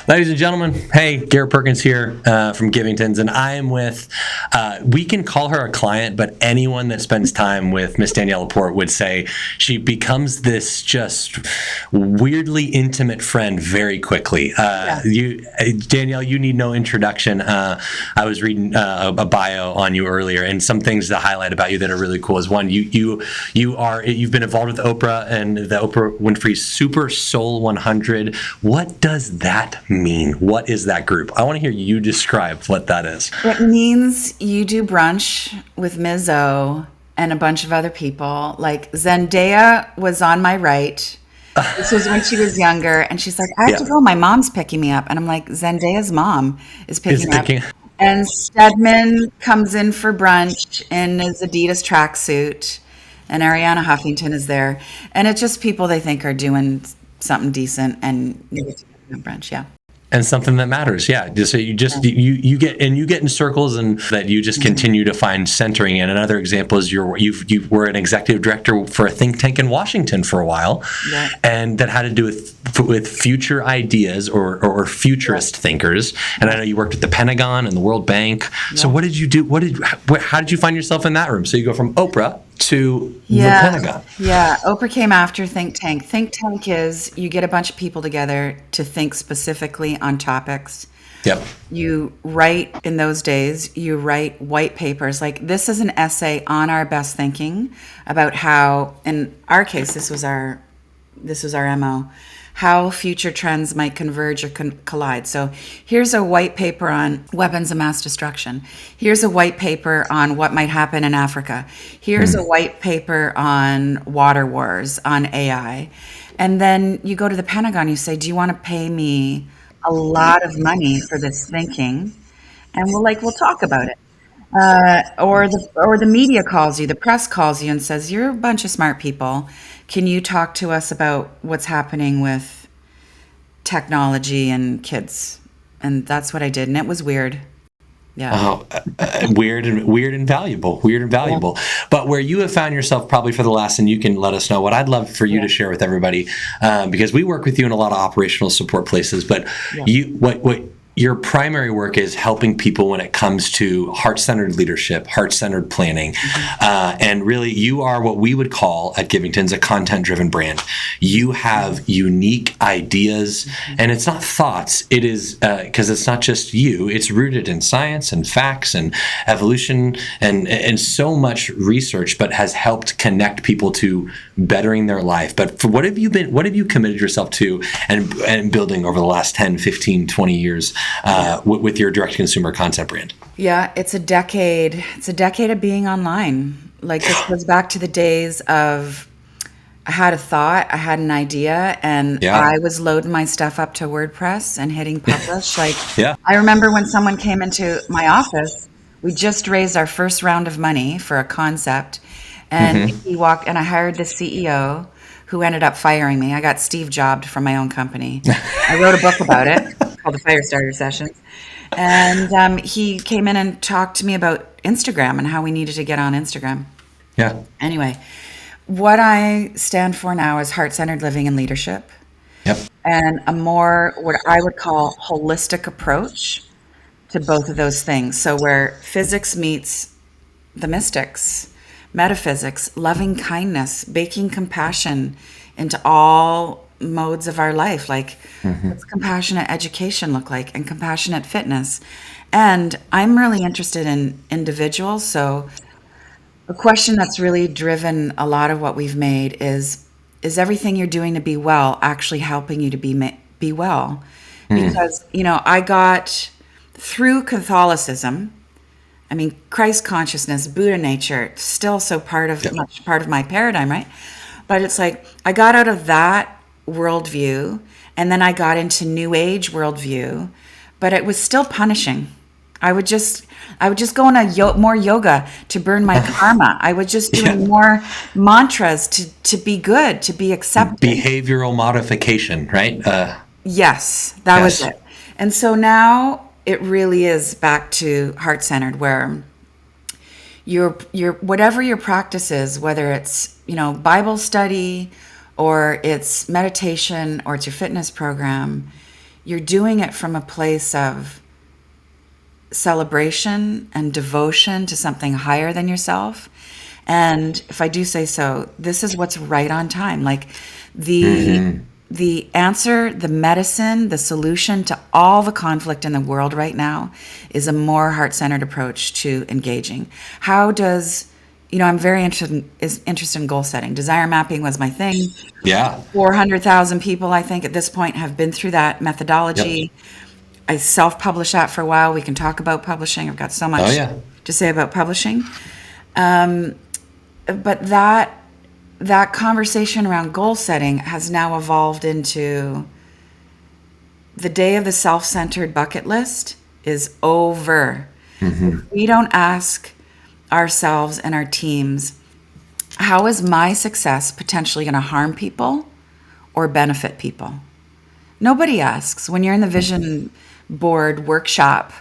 Ladies and gentlemen, hey, Garrett Perkins here from Givingtons, and I am with, we can call her a client, but anyone that spends time with Miss Danielle Laporte would say she becomes this just weirdly intimate friend very quickly. Danielle, you need no introduction. I was reading a bio on you earlier, and some things to highlight about you that are really cool is one, you've been involved with Oprah and the Oprah Winfrey Super Soul 100. What does that mean? What is that group? I want to hear you describe what that is. It means you do brunch with Ms. O and a bunch of other people. Like Zendaya was on my right. This was when she was younger, and she's like, I have to go. My mom's picking me up. And I'm like, Zendaya's mom is picking me up. And Stedman comes in for brunch in his Adidas tracksuit, and Ariana Huffington is there. And it's just people they think are doing something decent, and you get to brunch, and something that matters, so you get in circles, and that you just continue to find centering. And another example is you were an executive director for a think tank in Washington for a while, and that had to do with future ideas or futurist thinkers. And I know you worked at the Pentagon and the World Bank. So what did you do? How did you find yourself in that room? So you go from Oprah to the Pentagon. Oprah came after think tank. Think tank is you get a bunch of people together to think specifically on topics. You write, in those days, you write white papers. Like, this is an essay on our best thinking about how, in our case, this was our MO, how future trends might converge or collide. So here's a white paper on weapons of mass destruction. Here's a white paper on what might happen in Africa. Here's a white paper on water wars, on AI. And then you go to the Pentagon, you say, do you want to pay me a lot of money for this thinking? And we'll talk about it. Or the media calls you, the press calls you and says, you're a bunch of smart people. Can you talk to us about what's happening with technology and kids? And that's what I did, and it was weird. Weird and valuable. But where you have found yourself probably for the last, and you can let us know what I'd love for you to share with everybody, because we work with you in a lot of operational support places, but what your primary work is helping people when it comes to heart-centered leadership, heart-centered planning. And really, you are what we would call at Givingtons a content-driven brand. You have unique ideas, and it's not thoughts. It is, because it's not just you. It's rooted in science and facts and evolution and so much research, but has helped connect people to bettering their life. But what have you committed yourself to and building over the last 10, 15, 20 years? With your direct-to-consumer content brand? It's a decade. It's a decade of being online. Like, this goes back to the days of I had a thought, I had an idea, and I was loading my stuff up to WordPress and hitting publish. I remember when someone came into my office, we just raised our first round of money for a concept, and he walked, and I hired the CEO, who ended up firing me. I got Steve Jobbed from my own company. I wrote a book about it called The Firestarter Sessions. And he came in and talked to me about Instagram and how we needed to get on Instagram. Anyway, what I stand for now is heart-centered living and leadership. And a more, what I would call, holistic approach to both of those things. So where physics meets the mystics, metaphysics, loving kindness, baking compassion into all modes of our life. Like, what's compassionate education look like, and compassionate fitness? And I'm really interested in individuals. So a question that's really driven a lot of what we've made is everything you're doing to be well actually helping you to be well? Because, I got through Catholicism, I mean, Christ consciousness, Buddha nature, still so much part of my paradigm, right? But it's like, I got out of that worldview, and then I got into New Age worldview, but it was still punishing. I would just go on more yoga to burn my karma. I was just doing more mantras to be good, to be accepted. Behavioral modification, right? Yes, that was it. And so now it really is back to heart-centered, where your whatever your practice is, whether it's Bible study, or it's meditation, or it's your fitness program, you're doing it from a place of celebration and devotion to something higher than yourself. And if I do say so, this is what's right on time. Like the answer, the medicine, the solution to all the conflict in the world right now is a more heart-centered approach to engaging. How does, I'm very interested in goal setting. Desire mapping was my thing. Yeah. 400,000 people, I think, at this point have been through that methodology. Yep. I self-published that for a while. We can talk about publishing. I've got so much to say about publishing. But that conversation around goal setting has now evolved into the day of the self-centered bucket list is over. If we don't ask ourselves and our teams, how is my success potentially going to harm people or benefit people? Nobody asks. When you're in the vision board workshop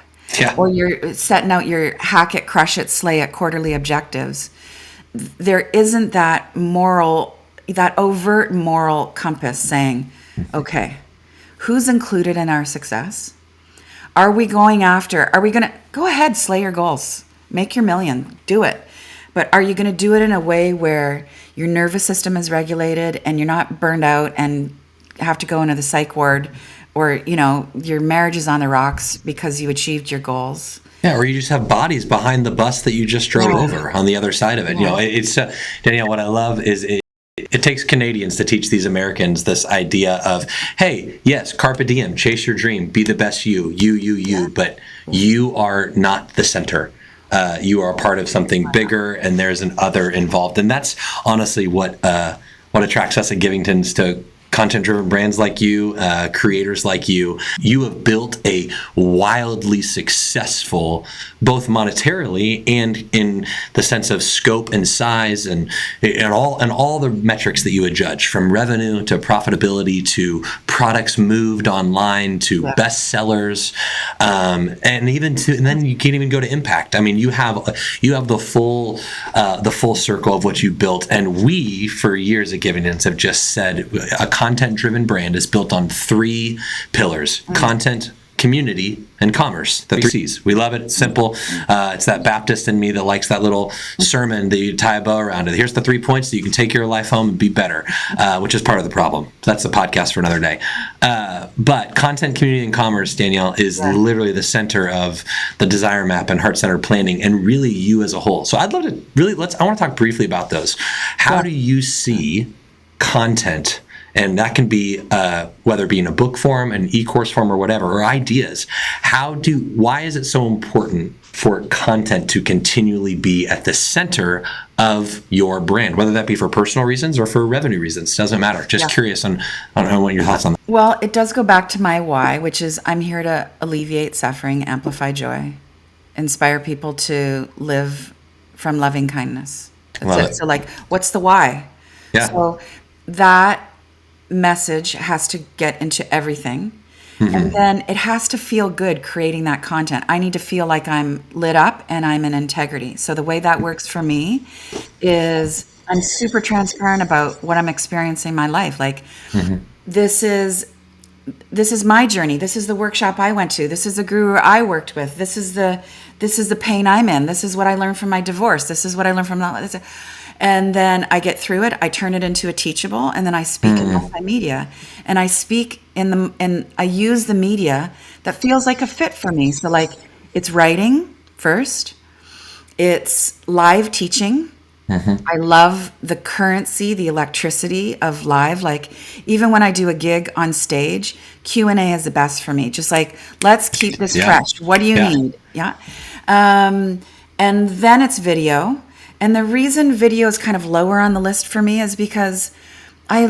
or you're setting out your hack it, crush it, slay it quarterly objectives, there isn't that overt moral compass saying, okay, who's included in our success? Are we going to go ahead, slay your goals, make your million, do it. But are you going to do it in a way where your nervous system is regulated and you're not burned out and have to go into the psych ward, or, your marriage is on the rocks because you achieved your goals? Yeah, or you just have bodies behind the bus that you just drove over on the other side of it. It's Danielle, what I love is it takes Canadians to teach these Americans this idea of, hey, yes, carpe diem, chase your dream, be the best you, but you are not the center. You are a part of something bigger, and there's an other involved. And that's honestly what attracts us at Givington's to content-driven brands like you, creators like you. You have built a wildly successful, both monetarily and in the sense of scope and size and all the metrics that you would judge, from revenue to profitability to products moved online to bestsellers, and then you can't even go to impact. I mean, you have the full circle of what you built, and we for years at Givington's have just said a content-driven brand is built on 3 pillars: content, community, and commerce. The 3 C's. We love it. It's simple. It's that Baptist in me that likes that little sermon that you tie a bow around it. Here's the 3 points that you can take your life home and be better, which is part of the problem. That's a podcast for another day. But content, community, and commerce, Danielle, is literally the center of the desire map and heart-centered planning, and really you as a whole. So I'd love to I want to talk briefly about those. How do you see content? And that can be whether it be in a book form, an e-course form, or whatever, or ideas. Why is it so important for content to continually be at the center of your brand, whether that be for personal reasons or for revenue reasons? Doesn't matter. Just curious on what your thoughts on that. Well, it does go back to my why, which is I'm here to alleviate suffering, amplify joy, inspire people to live from loving kindness. That's it. So, what's the why? Yeah. So that message has to get into everything, and then it has to feel good creating that content. I need to feel like I'm lit up and I'm in integrity. So the way that works for me is I'm super transparent about what I'm experiencing in my life. This is my journey. This is the workshop I went to. This is the guru I worked with. This is the pain I'm in. This is what I learned from my divorce. This is what I learned from that. And then I get through it. I turn it into a teachable, and then I speak in multimedia, and I speak and I use the media that feels like a fit for me. So it's writing first, it's live teaching. I love the currency, the electricity of live. Even when I do a gig on stage, Q&A is the best for me. Just let's keep this fresh. What do you need? And then it's video. And the reason video is kind of lower on the list for me is because I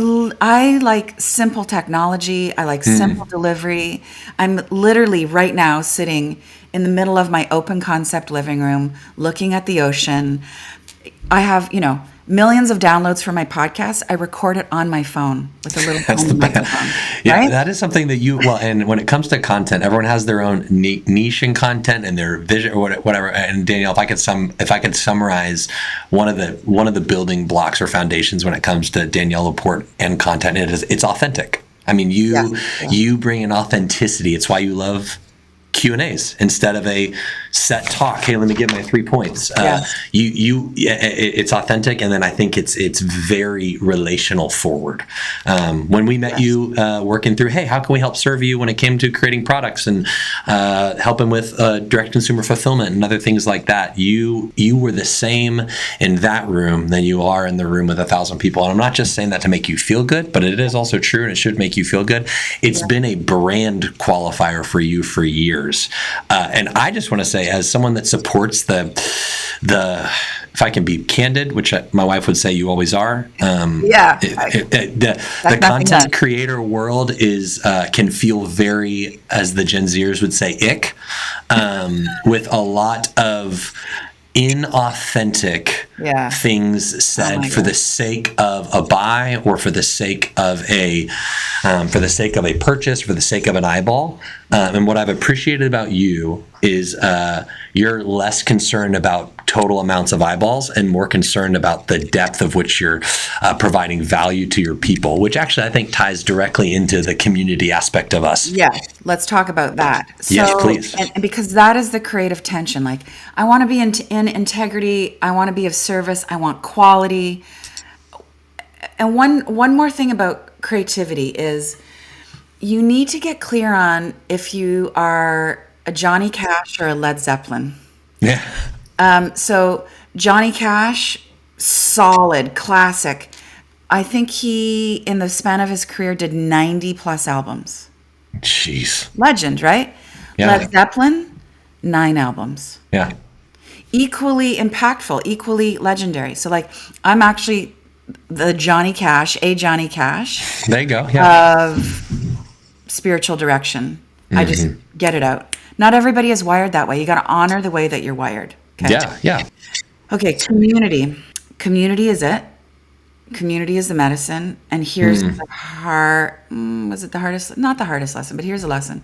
like simple technology. I like simple delivery. I'm literally right now sitting in the middle of my open concept living room, looking at the ocean. I have, millions of downloads for my podcast. I record it on my phone with a little phone microphone. Right? That is something that and when it comes to content, everyone has their own niche in content and their vision or whatever. And Danielle, if I could summarize one of the building blocks or foundations when it comes to Danielle Laporte and content, it's authentic. I mean, Yes. Yeah. you bring an authenticity. It's why you love Q&As instead of a set talk. Hey, let me give my 3 points. Yes. It's authentic, and then I think it's very relational forward. When we met you working through, hey, how can we help serve you when it came to creating products and helping with direct consumer fulfillment and other things like that, you were the same in that room than you are in the room with 1,000 people. And I'm not just saying that to make you feel good, but it is also true, and it should make you feel good. It's been a brand qualifier for you for years. And I just want to say, as someone that supports the if I can be candid, which my wife would say you always are. The content creator world is can feel very, as the Gen Zers would say, ick, with a lot of inauthentic things said for the sake of a buy or for the sake of a purchase, for the sake of an eyeball. And what I've appreciated about you is you're less concerned about total amounts of eyeballs and more concerned about the depth of which you're providing value to your people, which actually I think ties directly into the community aspect of us. Yes, let's talk about that. Yes, please. And because that is the creative tension. Like, I want to be in integrity. I want to be of service. I want quality. And one more thing about creativity is you need to get clear on if you are a Johnny Cash or a Led Zeppelin. Yeah. So Johnny Cash, solid, classic. I think he, in the span of his career, did 90 plus albums. Jeez. Legend, right? Yeah. Led Zeppelin, 9 albums. Yeah. Equally impactful, equally legendary. So, like, I'm actually the Johnny Cash. There you go. Yeah. Of spiritual direction. I just get it out. Not everybody is wired that way. You got to honor the way that you're wired. Okay? Yeah. Okay, community. Community is it. Community is the medicine. And here's the was it the hardest? Not the hardest lesson, but here's a lesson.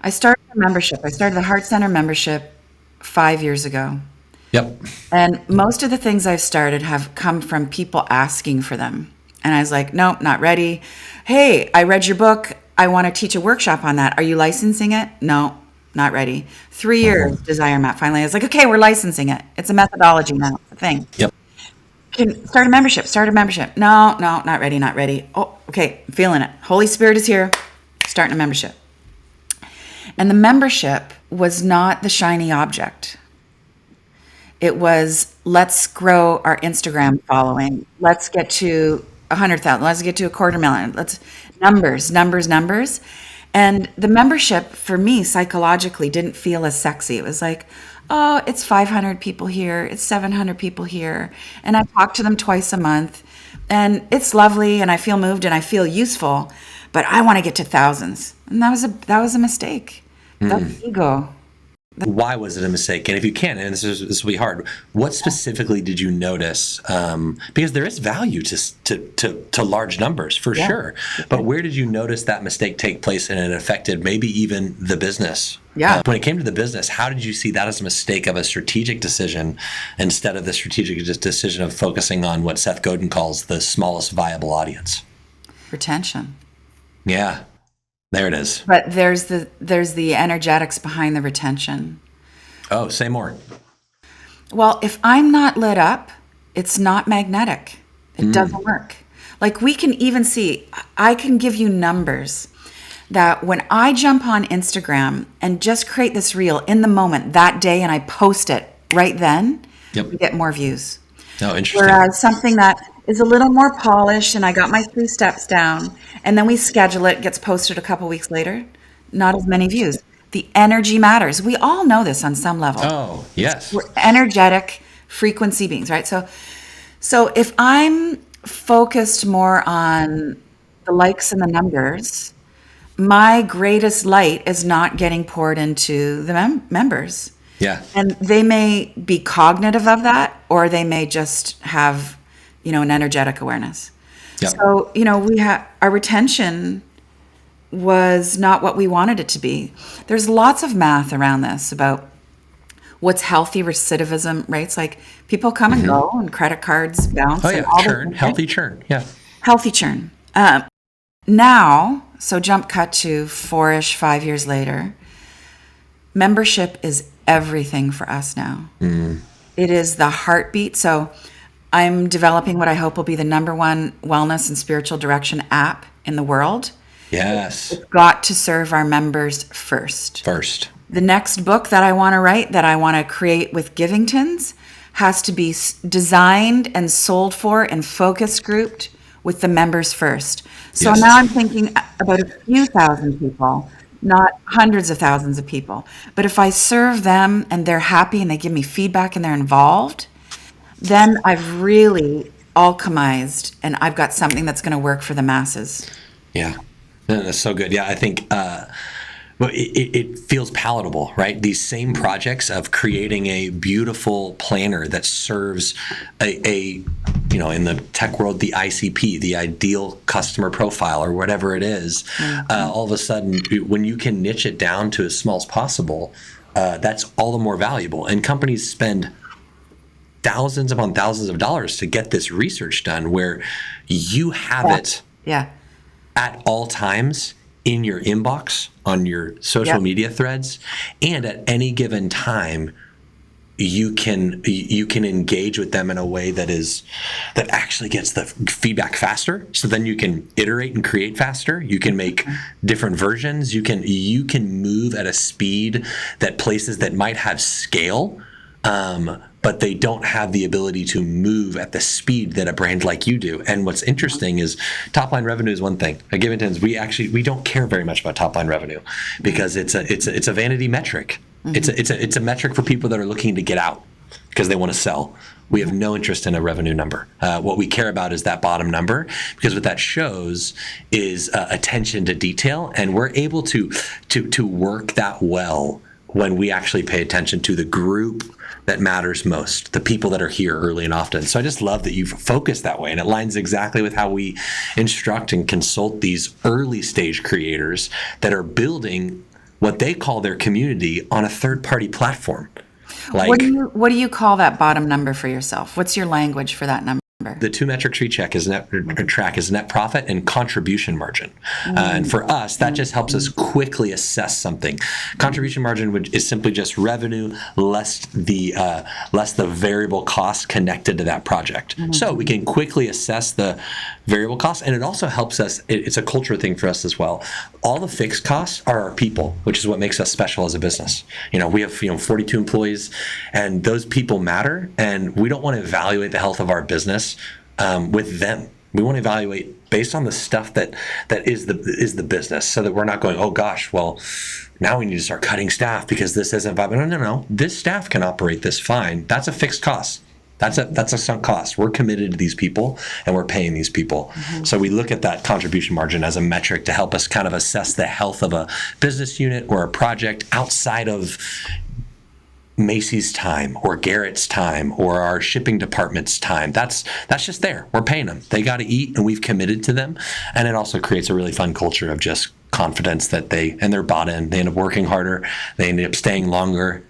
I started a membership. I started the Heart Center membership 5 years ago. Yep. And most of the things I've started have come from people asking for them. And I was like, nope, not ready. Hey, I read your book. I want to teach a workshop on that. Are you licensing it? No, not ready. 3 years, desire map. Finally, I was like, okay, we're licensing it. It's a methodology now, it's a thing. Yep. Can start a membership. No, not ready. Oh, okay, I'm feeling it. Holy Spirit is here. Starting a membership. And the membership was not the shiny object. It was, let's grow our Instagram following. Let's get to 100,000. Let's get to 250,000. Let's numbers. And the membership for me psychologically didn't feel as sexy. It was like, oh, it's 500 people here. It's 700 people here. And I talk to them twice a month. And it's lovely. And I feel moved and I feel useful. But I want to get to thousands. And that was a mistake. That's ego. Why was it a mistake? And if you can, and this will be hard, what specifically did you notice? Because there is value to large numbers for sure. But where did you notice that mistake take place and it affected maybe even the business? Yeah. When it came to the business, how did you see that as a mistake of a strategic decision instead of the strategic decision of focusing on what Seth Godin calls the smallest viable audience? Retention. Yeah. There it is. But there's the energetics behind the retention. Oh, say more. Well, if I'm not lit up, it's not magnetic. It doesn't work. Like, we can even see, I can give you numbers that when I jump on Instagram and just create this reel in the moment that day and I post it right then, we get more views. Oh, interesting. Whereas something that is a little more polished and I got my 3 steps down and then we schedule it, gets posted a couple weeks later, not as many views. The energy matters. We all know this on some level. Oh, yes. We're energetic frequency beings, right? So if I'm focused more on the likes and the numbers, my greatest light is not getting poured into the members. Yeah. And they may be cognitive of that, or they may just have, an energetic awareness. Yep. So, we have our retention was not what we wanted it to be. There's lots of math around this about what's healthy recidivism rates. Like, people come and go and credit cards bounce. Oh, yeah. Churn, healthy churn. Yeah. Healthy churn. Now, so jump cut to 5 years later, membership is everything for us now. It is the heartbeat. So I'm developing what I hope will be the number one wellness and spiritual direction app in the world. Yes. It's got to serve our members first. The next book that I want to write, that I want to create with Givingtons, has to be designed and sold for and focus grouped with the members first. So now I'm thinking about a few thousand people, not hundreds of thousands of people. But if I serve them and they're happy and they give me feedback and they're involved, then I've really alchemized and I've got something that's going to work for the masses. Yeah, that's so good. Yeah, I think well, it feels palatable, right? These same projects of creating a beautiful planner that serves a in the tech world, the ICP, the ideal customer profile, or whatever it is. All of a sudden, when you can niche it down to as small as possible, that's all the more valuable. And companies spend thousands upon thousands of dollars to get this research done, where you have it at all times in your inbox, on your social media threads, and at any given time you can engage with them in a way that actually gets the feedback faster. So then you can iterate and create faster. You can make different versions. You can move at a speed that places that might have scale, but they don't have the ability to move at the speed that a brand like you do. And what's interesting is top line revenue is one thing. At Givingtons, we don't care very much about top line revenue because it's a vanity metric. It's a metric for people that are looking to get out because they want to sell. We have no interest in a revenue number. What we care about is that bottom number, because what that shows is attention to detail, and we're able to work that well when we actually pay attention to the group that matters most, the people that are here early and often. So I just love that you've focused that way, and it lines exactly with how we instruct and consult these early stage creators that are building what they call their community on a third-party platform. Like, what do you call that bottom number for yourself? What's your language for that number? The two metrics we track is net profit and contribution margin. And for us, that just helps us quickly assess something. Contribution margin is simply just revenue less the variable cost connected to that project. So we can quickly assess the variable costs, and it also helps us. It's a culture thing for us as well. All the fixed costs are our people, which is what makes us special as a business. We have 42 employees, and those people matter, and we don't want to evaluate the health of our business with them. We want to evaluate based on the stuff that is the business, so that we're not going, oh gosh, well, now we need to start cutting staff because this isn't viable. No. This staff can operate this fine. That's a fixed cost. That's a sunk cost. We're committed to these people, and we're paying these people. So we look at that contribution margin as a metric to help us kind of assess the health of a business unit or a project outside of Macy's time or Garrett's time or our shipping department's time. That's just there. We're paying them. They got to eat, and we've committed to them. And it also creates a really fun culture of just confidence that they're bought in. They end up working harder. They end up staying longer.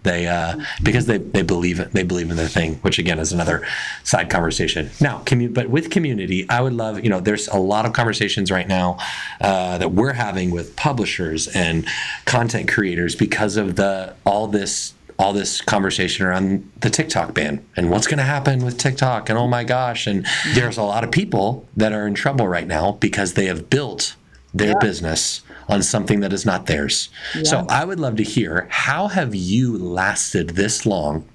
Because they believe it. They believe in their thing, which again is another side conversation. Now, but with community, I would love, there's a lot of conversations right now that we're having with publishers and content creators because of all this conversation around the TikTok ban and what's going to happen with TikTok and oh my gosh. And there's a lot of people that are in trouble right now because they have built their business on something that is not theirs. So I would love to hear, how have you lasted this long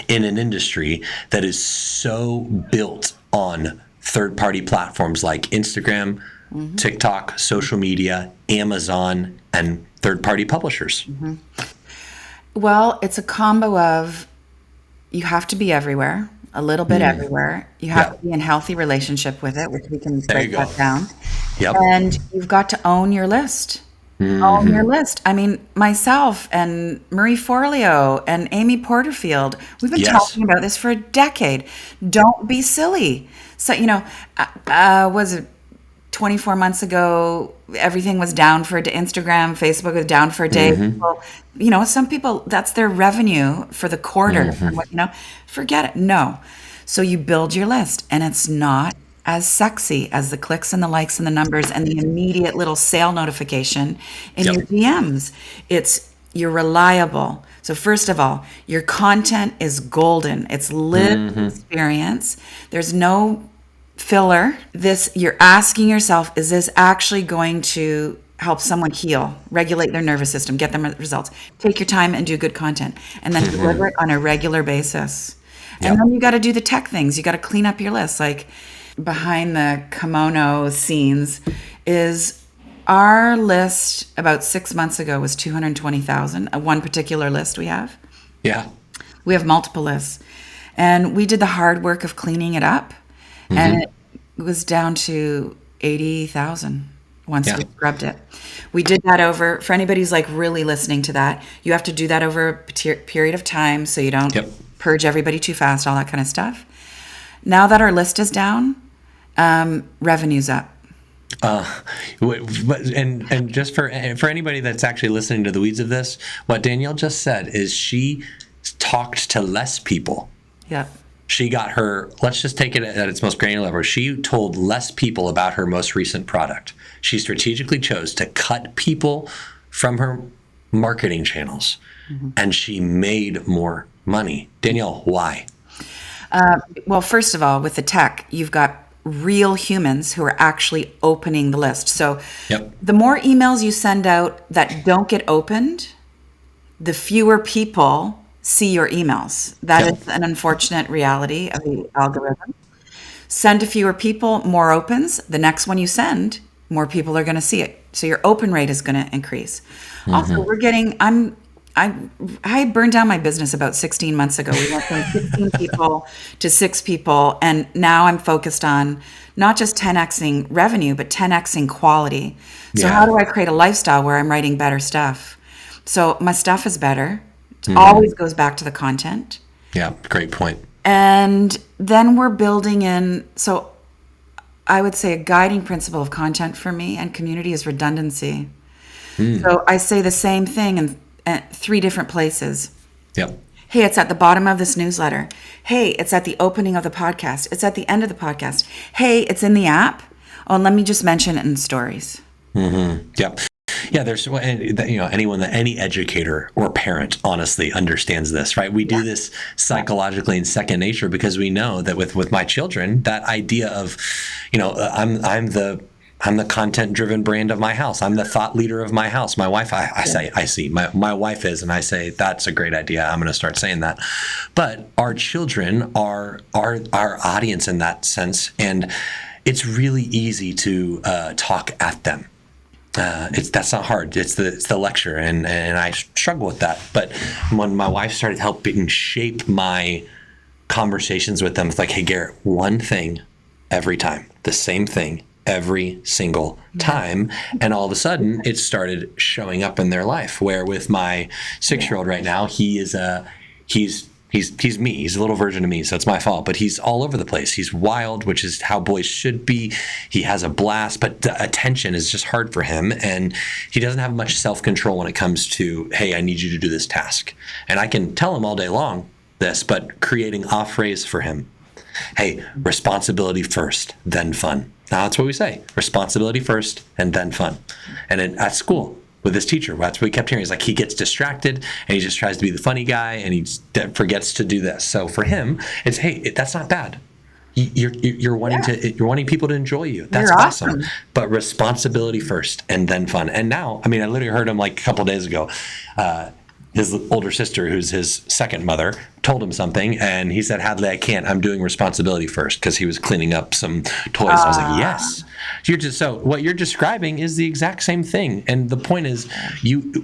in an industry that is so built on third-party platforms like Instagram, TikTok, social media, Amazon, and third-party publishers? Well, it's a combo of you have to be everywhere, a little bit everywhere. You have to be in healthy relationship with it, which we can break that down. And you've got to own your list. Own your list. I mean, myself and Marie Forleo and Amy Porterfield, we've been talking about this for a decade. Don't be silly. So, was it 24 months ago, everything was down for Instagram, Facebook was down for a day. People, some people, that's their revenue for the quarter. Forget it. No. So you build your list, and it's not as sexy as the clicks and the likes and the numbers and the immediate little sale notification in your DMs. You're reliable. So first of all, your content is golden. It's lived experience. There's no filler. You're asking yourself, is this actually going to help someone heal, regulate their nervous system, get them results? Take your time and do good content, and then deliver it on a regular basis. And then you got to do the tech things. You got to clean up your list. Like behind the kimono scenes is our list about 6 months ago was 220,000. One particular list we have. Yeah. We have multiple lists. And we did the hard work of cleaning it up. And it was down to 80,000 once we scrubbed it. We did that over, for anybody who's like really listening to that, you have to do that over a period of time so you don't purge everybody too fast, all that kind of stuff. Now that our list is down, revenue's up. And just for anybody that's actually listening to the weeds of this, what Danielle just said is she talked to less people. Yeah. She got let's just take it at its most granular level. She told less people about her most recent product. She strategically chose to cut people from her marketing channels, and she made more money. Danielle, why? Well, first of all, with the tech, you've got real humans who are actually opening the list. So the more emails you send out that don't get opened, the fewer people see your emails. That is an unfortunate reality of the algorithm. Send to fewer people, more opens. The next one you send, more people are going to see it. So your open rate is going to increase. Also, I burned down my business about 16 months ago. We went from 16 people to 6 people. And now I'm focused on not just 10xing revenue, but 10xing quality. So how do I create a lifestyle where I'm writing better stuff? So my stuff is better. It always goes back to the content. Yeah, great point. And then we're building in, so I would say a guiding principle of content for me and community is redundancy. So I say the same thing in 3 different places. Yep. Hey, it's at the bottom of this newsletter. Hey, it's at the opening of the podcast. It's at the end of the podcast. Hey, it's in the app. Oh, and let me just mention it in stories. Yep. Yeah, there's, any educator or parent honestly understands this, right? We do this psychologically in second nature because we know that with my children, that idea of, I'm the content-driven brand of my house. I'm the thought leader of my house. My wife, my wife is, and I say, that's a great idea. I'm going to start saying that. But our children are our audience in that sense, and it's really easy to talk at them. That's not hard. It's the lecture, and I struggle with that. But when my wife started helping shape my conversations with them, it's like, hey, Garrett, one thing every time, the same thing every single time, and all of a sudden it started showing up in their life. Where with my 6-year-old right now, he's me. He's a little version of me, so it's my fault. But he's all over the place. He's wild, which is how boys should be. He has a blast, but the attention is just hard for him, and he doesn't have much self-control when it comes to, hey, I need you to do this task. And I can tell him all day long this, but creating a phrase for him. Hey, responsibility first, then fun. Now that's what we say. Responsibility first, and then fun. And at school, with his teacher, that's what we kept hearing. He's like, he gets distracted and he just tries to be the funny guy and he forgets to do this. So for him, it's, hey, that's not bad. You're wanting people to enjoy you. That's awesome. But responsibility first and then fun. And now, I literally heard him like a couple of days ago. His older sister, who's his second mother, told him something, and he said, Hadley, I can't. I'm doing responsibility first, because he was cleaning up some toys. I was like, yes. So what you're describing is the exact same thing. And the point is,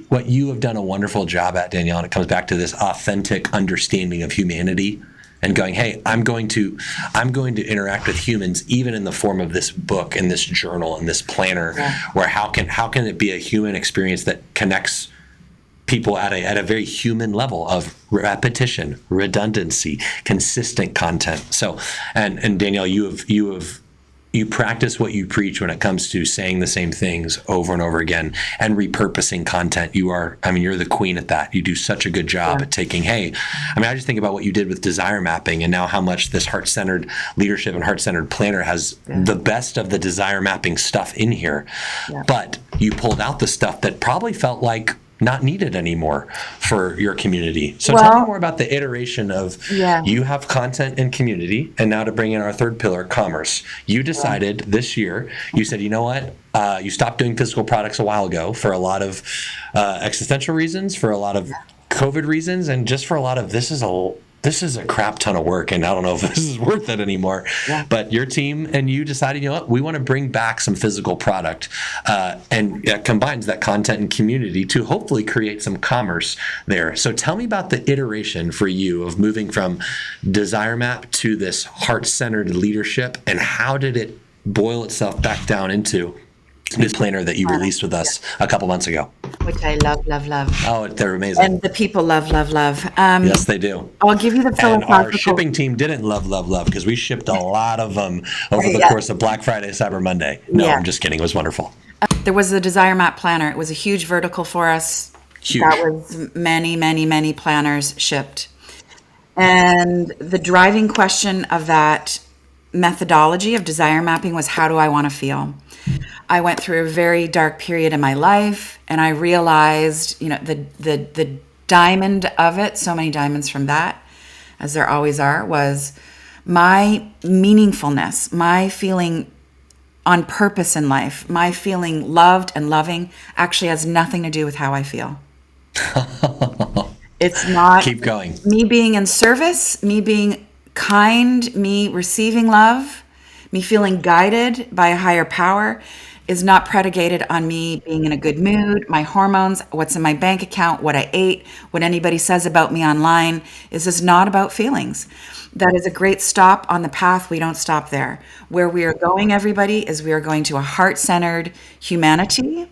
what you have done a wonderful job at, Danielle, and it comes back to this authentic understanding of humanity and going, hey, I'm going to interact with humans, even in the form of this book and this journal and this planner, where how can it be a human experience that connects people at a very human level of repetition, redundancy, consistent content. So, and Danielle, you have you practice what you preach when it comes to saying the same things over and over again and repurposing content. You're the queen at that. You do such a good job at taking, I just think about what you did with desire mapping and now how much this heart-centered leadership and heart-centered planner has the best of the desire mapping stuff in here. Yeah. But you pulled out the stuff that probably felt like not needed anymore for your community. So tell me more about the iteration of you have content and community, and now to bring in our third pillar, commerce. You decided this year, you said, you know what? You stopped doing physical products a while ago for a lot of existential reasons, for a lot of COVID reasons, and just for a lot of this is a crap ton of work, and I don't know if this is worth it anymore. Yeah. But your team and you decided, you know what, we want to bring back some physical product, and it combines that content and community to hopefully create some commerce there. So tell me about the iteration for you of moving from Desire Map to this heart-centered leadership, and how did it boil itself back down into this planner that you released with us a couple months ago? Which I love. Oh, they're amazing. And the people love. Yes, they do. I'll give you the philosophical. And our shipping team didn't love because we shipped a lot of them over the course of Black Friday, Cyber Monday. No, I'm just kidding. It was wonderful. There was the Desire Map planner. It was a huge vertical for us. Huge. That was many planners shipped. And the driving question of that methodology of desire mapping was, how do I want to feel? I went through a very dark period in my life, and I realized, the diamond of it, so many diamonds from that, as there always are, was my meaningfulness, my feeling on purpose in life, my feeling loved and loving actually has nothing to do with how I feel. It's not. Keep going. Me being in service, me being kind, me receiving love, me feeling guided by a higher power is not predicated on me being in a good mood, my hormones, what's in my bank account, what I ate, what anybody says about me online. This is not about feelings. That is a great stop on the path. We don't stop there. Where we are going, everybody, is we are going to a heart-centered humanity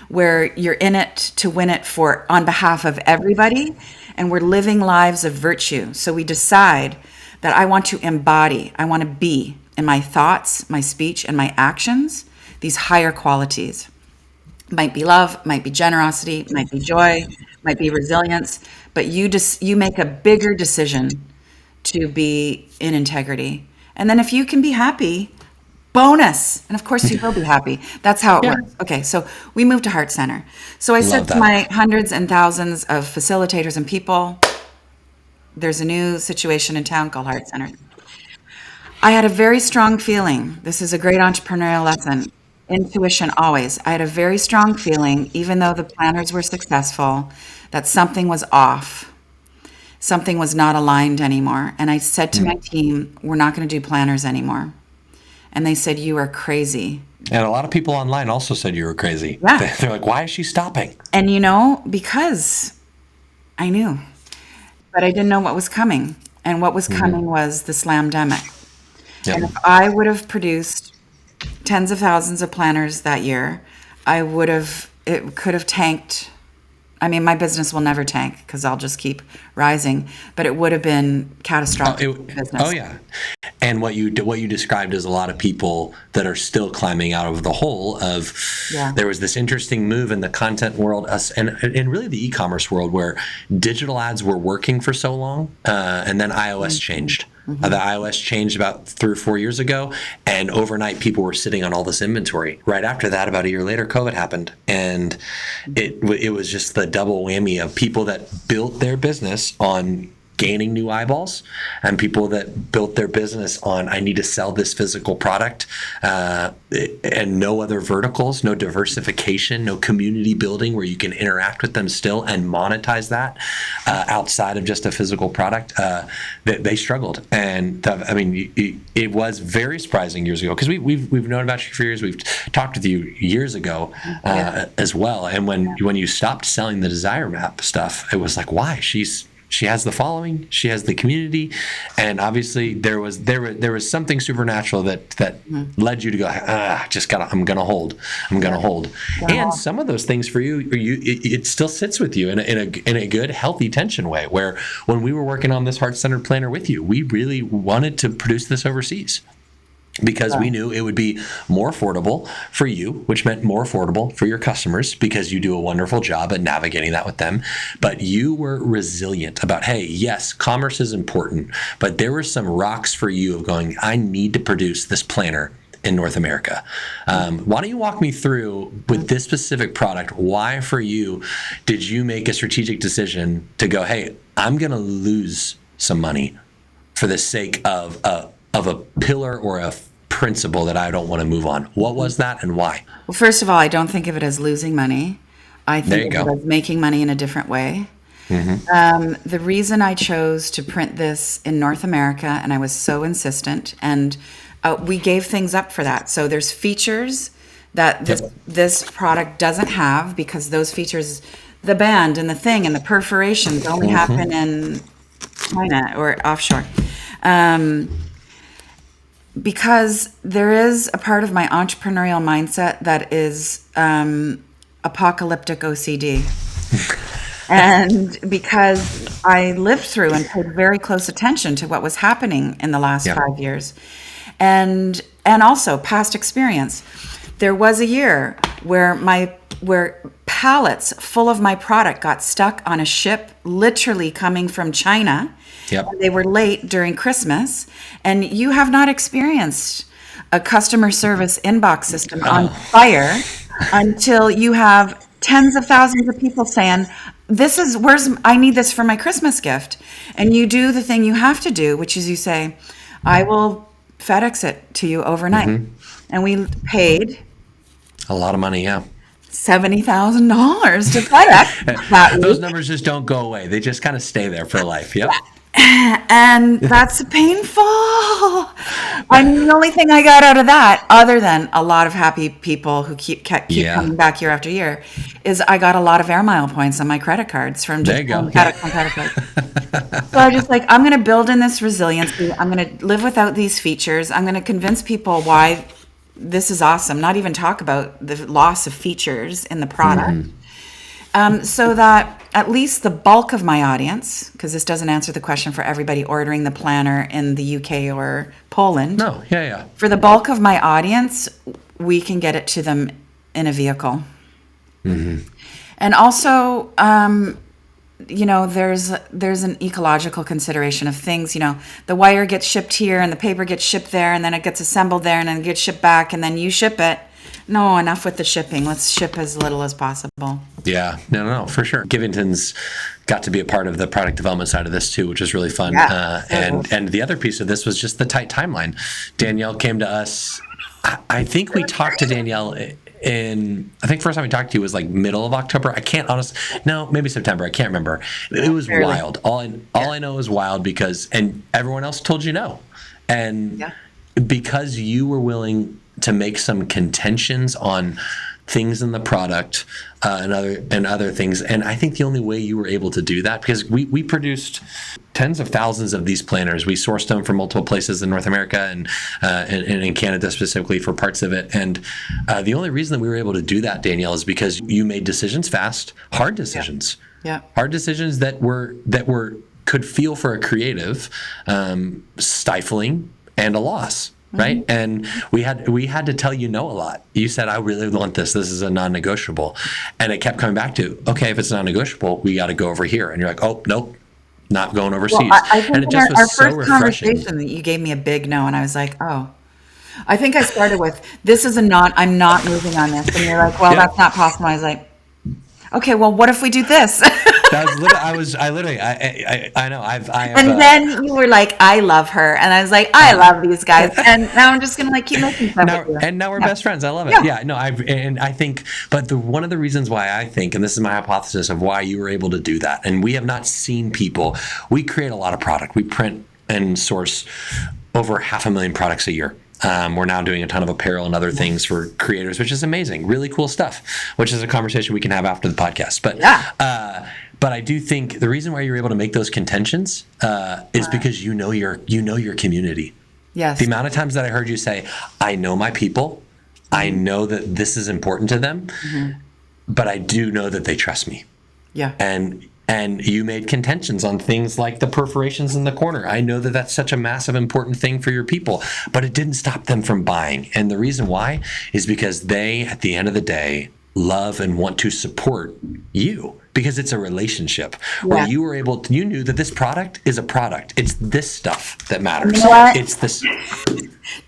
where you're in it to win it on behalf of everybody, and we're living lives of virtue. So we decide that I want to embody, I want to be in my thoughts, my speech, and my actions, these higher qualities. Might be love, might be generosity, might be joy, might be resilience, but you make a bigger decision to be in integrity. And then if you can be happy, bonus. And of course you will be happy. That's how it works. Okay, so we moved to Heart Center. So I said to my hundreds and thousands of facilitators and people, there's a new situation in town called Heart Center. I had a very strong feeling. This is a great entrepreneurial lesson. Intuition always. I had a very strong feeling, even though the planners were successful, that something was off. Something was not aligned anymore. And I said to my team, we're not going to do planners anymore. And they said, you are crazy. And a lot of people online also said you were crazy. Yeah. They're like, why is she stopping? And because I knew. But I didn't know what was coming. And what was coming was the slamdemic. Yep. And if I would have produced tens of thousands of planners that year, it could have tanked. I mean, my business will never tank because I'll just keep rising, but it would have been catastrophic business. Oh yeah. And what you described is a lot of people that are still climbing out of the hole of, there was this interesting move in the content world and really the e-commerce world where digital ads were working for so long, and then iOS changed. The iOS changed about 3 or 4 years ago, and overnight people were sitting on all this inventory. Right after that, about a year later, COVID happened, and it was just the double whammy of people that built their business on gaining new eyeballs and people that built their business on, I need to sell this physical product, and no other verticals, no diversification, no community building where you can interact with them still and monetize that outside of just a physical product. They struggled. And it was very surprising years ago because we've known about you for years. We've talked with you years ago as well. And when you stopped selling the Desire Map stuff, it was like, why? She has the following, she has the community, and obviously there was something supernatural that led you to go, I'm gonna hold. And some of those things for you it still sits with you in a good, healthy tension way. Where when we were working on this heart-centered planner with you, we really wanted to produce this overseas. because we knew it would be more affordable for you, which meant more affordable for your customers because you do a wonderful job at navigating that with them. But you were resilient about, hey, yes, commerce is important, but there were some rocks for you of going, I need to produce this planner in North America. Why don't you walk me through with this specific product, why for you did you make a strategic decision to go, hey, I'm going to lose some money for the sake of a pillar or a principle that I don't want to move on? What was that and why? Well, first of all, I don't think of it as losing money. I think of it as making money in a different way. The reason I chose to print this in North America, and I was so insistent, and we gave things up for that. So there's features that this product doesn't have, because those features, the band and the thing and the perforations only happen in China or offshore. Because there is a part of my entrepreneurial mindset that is apocalyptic OCD. And because I lived through and paid very close attention to what was happening in the last 5 years, and also past experience, there was a year where pallets full of my product got stuck on a ship literally coming from China. They were late during Christmas, and you have not experienced a customer service inbox system on fire until you have tens of thousands of people saying, I need this for my Christmas gift. And you do the thing you have to do, which is you say, I will FedEx it to you overnight. And we paid a lot of money, $70,000 to FedEx that week. Those numbers just don't go away. They just kind of stay there for life. And that's painful. And the only thing I got out of that, other than a lot of happy people who keep coming back year after year, is I got a lot of air mile points on my credit cards from just credit cards. So I was just like, I'm going to build in this resiliency. I'm going to live without these features. I'm going to convince people why this is awesome. Not even talk about the loss of features in the product. So that at least the bulk of my audience, because this doesn't answer the question for everybody ordering the planner in the UK or Poland. No, For the bulk of my audience, we can get it to them in a vehicle. And also, there's an ecological consideration of things. The wire gets shipped here and the paper gets shipped there, and then it gets assembled there and then it gets shipped back, and then you ship it. No, enough with the shipping. Let's ship as little as possible. Yeah, no, for sure. Givington's got to be a part of the product development side of this too, which is really fun. And the other piece of this was just the tight timeline. Danielle came to us. I think we talked to Danielle I think first time we talked to you was like middle of October. Maybe September. I can't remember. It was wild. All I know is wild and everyone else told you no. And because you were willing to make some contentions on things in the product and other things. And I think the only way you were able to do that, because we produced tens of thousands of these planners. We sourced them from multiple places in North America and in Canada specifically for parts of it. And the only reason that we were able to do that, Danielle, is because you made decisions fast, hard decisions. Hard decisions that could feel for a creative stifling and a loss. Right. And we had to tell you no a lot. You said, I really want this. This is a non-negotiable. And it kept coming back to, okay, if it's non-negotiable, we got to go over here. And you're like, oh, nope, not going overseas. Well, I think and it just was so refreshing. Our first conversation, you gave me a big no. And I was like, oh, I think I started with, I'm not moving on this. And you're like, well, that's not possible. I was like, okay, well, what if we do this? That was literally, I know. And then you were like, I love her. And I was like, I love these guys. And now I'm just going to keep making stuff with you. And now we're best friends. I love it. I think, but one of the reasons why I think, and this is my hypothesis of why you were able to do that, and we have not seen people, we create a lot of product. We print and source over 500,000 products a year. We're now doing a ton of apparel and other things for creators, which is amazing. Really cool stuff, which is a conversation we can have after the podcast. But I do think the reason why you're able to make those contentions is because you know your community. Yes. The amount of times that I heard you say, I know my people. I know that this is important to them, but I do know that they trust me. Yeah. And And you made contentions on things like the perforations in the corner. I know that that's such a massive, important thing for your people, but it didn't stop them from buying. And the reason why is because they, at the end of the day, love and want to support you, because it's a relationship where you were able to, you knew that this product is a product. It's this stuff that matters. You know what? It's this.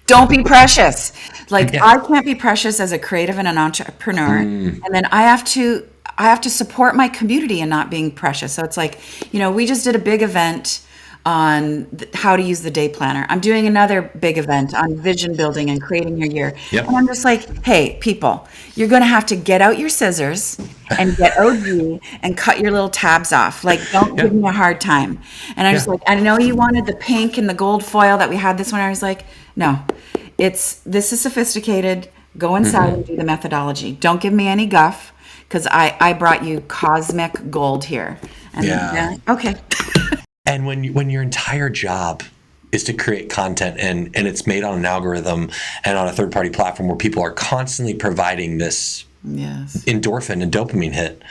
Don't be precious. Like, I can't be precious as a creative and an entrepreneur. And then I have to support my community in not being precious. So it's like, we just did a big event on how to use the day planner. I'm doing another big event on vision building and creating your year. Yep. And I'm just like, hey, people, you're going to have to get out your scissors and get OG and cut your little tabs off. Like, don't give me a hard time. And I'm just like, I know you wanted the pink and the gold foil that we had this one. I was like, no, this is sophisticated. Go inside and do the methodology. Don't give me any guff, because I brought you cosmic gold here. And okay. And when your entire job is to create content and it's made on an algorithm and on a third-party platform where people are constantly providing this endorphin and dopamine hit,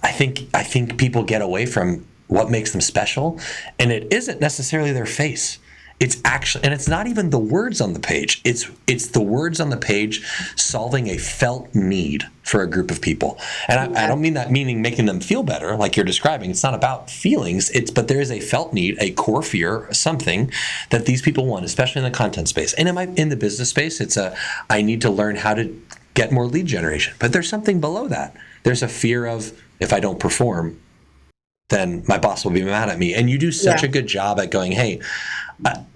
I think people get away from what makes them special, and it isn't necessarily their face. It's actually, and it's not even the words on the page. It's the words on the page solving a felt need for a group of people. And I don't mean that meaning making them feel better, like you're describing. It's not about feelings. But there is a felt need, a core fear, something that these people want, especially in the content space. And in the business space, I need to learn how to get more lead generation. But there's something below that. There's a fear of, if I don't perform, then my boss will be mad at me. And you do such a good job at going, hey,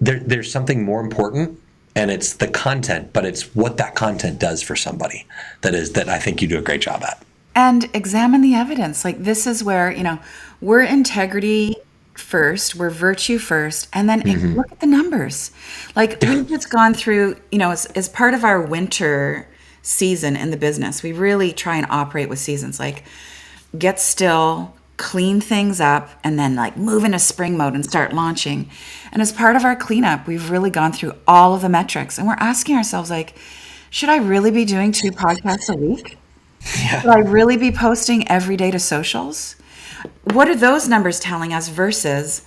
there's something more important, and it's the content, but it's what that content does for somebody that I think you do a great job at. And examine the evidence. Like, this is where, we're integrity first, we're virtue first, and then look at the numbers. Like, we've just gone through, as part of our winter season in the business, we really try and operate with seasons, like get still, clean things up, and then like move into spring mode and start launching. And as part of our cleanup, we've really gone through all of the metrics, and we're asking ourselves, like, should I really be doing 2 podcasts a week? Should I really be posting every day to socials? What are those numbers telling us versus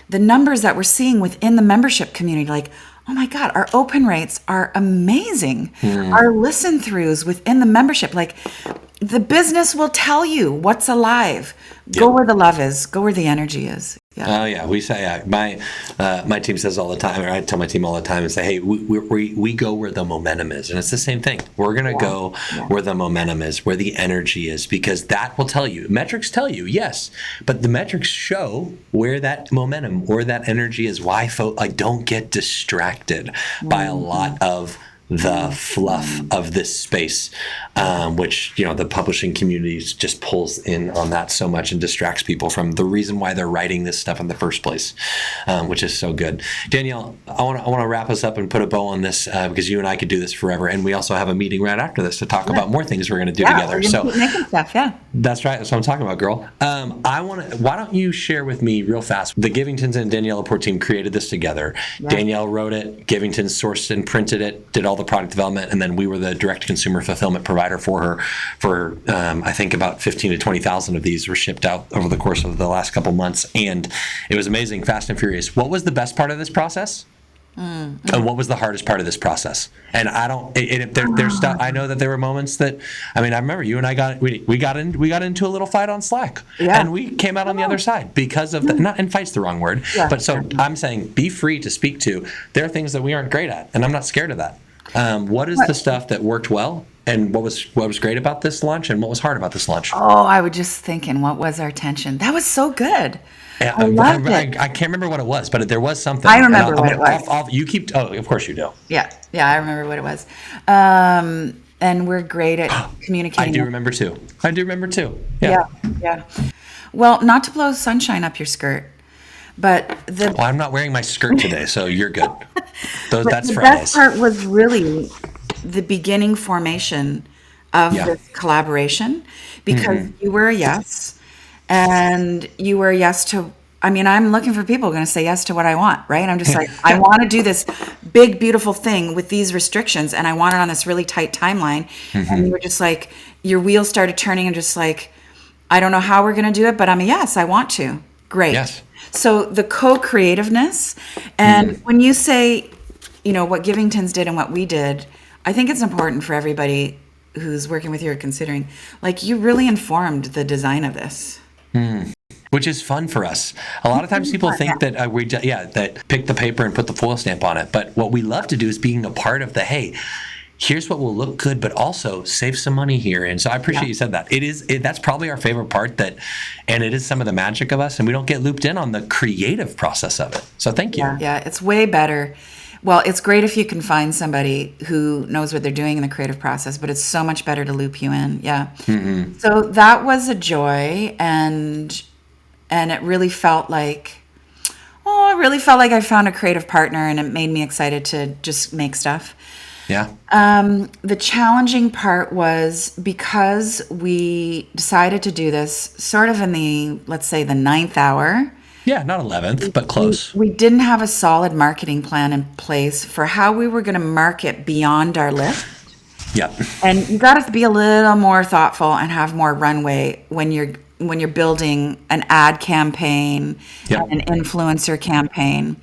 the numbers that we're seeing within the membership community? Like, oh my God, our open rates are amazing. Our listen throughs within the membership, like, the business will tell you what's alive. Go where the love is. Go where the energy is. Oh yeah, we say my team says all the time, or I tell my team all the time, and say, hey, we go where the momentum is, and it's the same thing. We're gonna go where the momentum is, where the energy is, because that will tell you. Metrics tell you, yes, but the metrics show where that momentum or that energy is. Why don't get distracted by a lot of the fluff of this space, which the publishing community just pulls in on that so much and distracts people from the reason why they're writing this stuff in the first place, which is so good. Danielle, I want to wrap us up and put a bow on this, because you and I could do this forever, and we also have a meeting right after this to talk about more things we're going to do together. We're gonna keep making stuff. That's right. That's what I'm talking about, girl. Why don't you share with me real fast? The Givingtons and Danielle Laporte team created this together. Danielle wrote it. Givington sourced and printed it. Did all the product development, and then we were the direct consumer fulfillment provider for her. For I think about 15 to 20,000 of these were shipped out over the course of the last couple months, and it was amazing, fast and furious. What was the best part of this process? And what was the hardest part of this process? And there's stuff. I know that there were moments that, I remember you and I got into a little fight on Slack, and we came out on the other side because of and fight's the wrong word, but so I'm saying be free to speak to. There are things that we aren't great at, and I'm not scared of that. What is the stuff that worked well, and what was great about this launch, and what was hard about this launch? Oh, I was just thinking, what was our tension? That was so good. I loved it. I can't remember what it was, but there was something. I remember what it was. You keep. Oh, of course you do. Yeah, I remember what it was. And we're great at communicating. I do remember too. Yeah. Well, not to blow sunshine up your skirt, but I'm not wearing my skirt today, so you're good. That's the Fridays. best part was really the beginning formation of this collaboration, because you were a yes, and you were a yes to. I'm looking for people who are going to say yes to what I want, right? I'm just like, I want to do this big, beautiful thing with these restrictions, and I want it on this really tight timeline. And you were just like, your wheels started turning, and just like, I don't know how we're going to do it, but I'm a yes, I want to. Great. Yes. So the co-creativeness, and when you say, what Givington's did and what we did, I think it's important for everybody who's working with you or considering, like, you really informed the design of this. Which is fun for us. A lot of times people think that that pick the paper and put the foil stamp on it. But what we love to do is being a part of the, hey, here's what will look good, but also save some money here. And so I appreciate you said that. That's probably our favorite part, and it is some of the magic of us, and we don't get looped in on the creative process of it. So thank you. Yeah, it's way better. Well, it's great if you can find somebody who knows what they're doing in the creative process, but it's so much better to loop you in. Yeah. So that was a joy, and it really felt like, I found a creative partner, and it made me excited to just make stuff. Yeah. The challenging part was because we decided to do this sort of in the, let's say, the 9th hour. Yeah, not 11th, but close. We didn't have a solid marketing plan in place for how we were going to market beyond our list. Yep. And you got to be a little more thoughtful and have more runway when you're building an ad campaign, and an influencer campaign.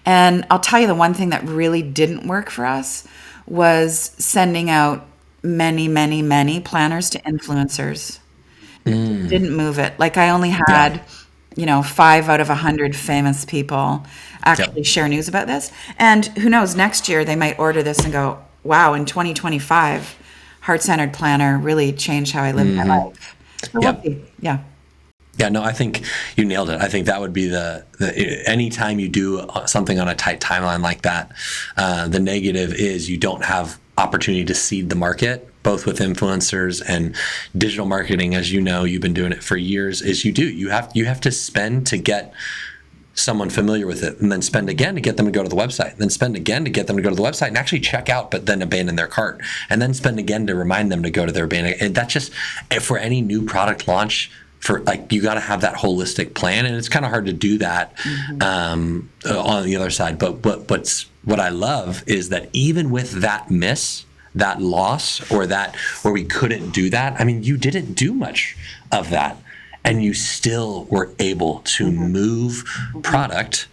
And I'll tell you, the one thing that really didn't work for us was sending out many, many, many planners to influencers. Didn't move it. Like, I only had 5 out of 100 famous people actually share news about this. And who knows, next year they might order this and go, wow, in 2025, Heart-Centered Planner really changed how I live my life. So Yeah, no, I think you nailed it. I think that would be the anytime you do something on a tight timeline like that, the negative is you don't have opportunity to seed the market, both with influencers and digital marketing. As you know, you've been doing it for years. You have to spend to get someone familiar with it, and then spend again to get them to go to the website, and then spend again to get them to go to the website and actually check out, but then abandon their cart, and then spend again to remind them to go to their abandon. And that's just, for any new product launch, you got to have that holistic plan, and it's kind of hard to do that on the other side. But what I love is that even with that miss, that loss, or that where we couldn't do that, I mean, you didn't do much of that, and you still were able to move product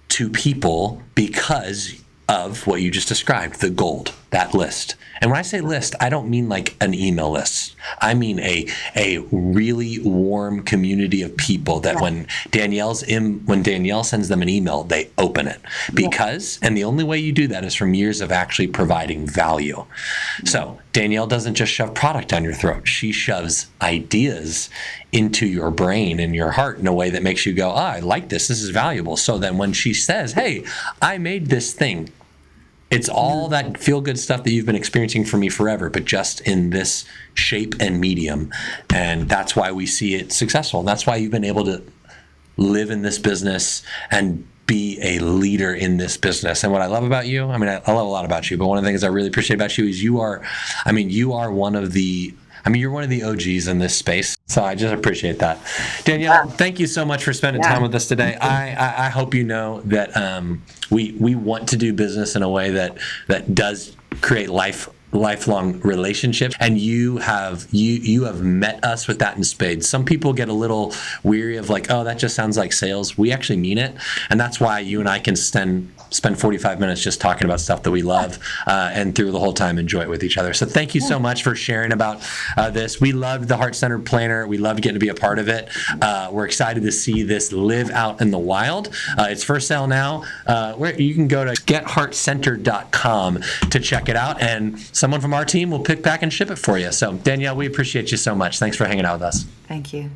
to people because of what you just described, the gold, that list. And when I say list, I don't mean like an email list. I mean a really warm community of people that when Danielle sends them an email, they open it. And the only way you do that is from years of actually providing value. So Danielle doesn't just shove product down your throat. She shoves ideas into your brain and your heart in a way that makes you go, I like this. This is valuable. So then when she says, hey, I made this thing, it's all that feel-good stuff that you've been experiencing from me forever, but just in this shape and medium. And that's why we see it successful. And that's why you've been able to live in this business and be a leader in this business. And what I love about you, I mean, I love a lot about you, but one of the things I really appreciate about you is you're one of the OGs in this space. So I just appreciate that. Danielle, thank you so much for spending time with us today. I hope you know that we want to do business in a way that does create lifelong relationships, and you have met us with that in spades. Some people get a little weary of like, oh, that just sounds like sales. We actually mean it, and that's why you and I can spend 45 minutes just talking about stuff that we love, and through the whole time enjoy it with each other. So thank you so much for sharing about this. We loved the Heart-Centered Planner. We loved getting to be a part of it. We're excited to see this live out in the wild. It's for sale now. Where you can go to getheartcentered.com to check it out, and someone from our team will pick, pack, and ship it for you. So Danielle, we appreciate you so much. Thanks for hanging out with us. Thank you.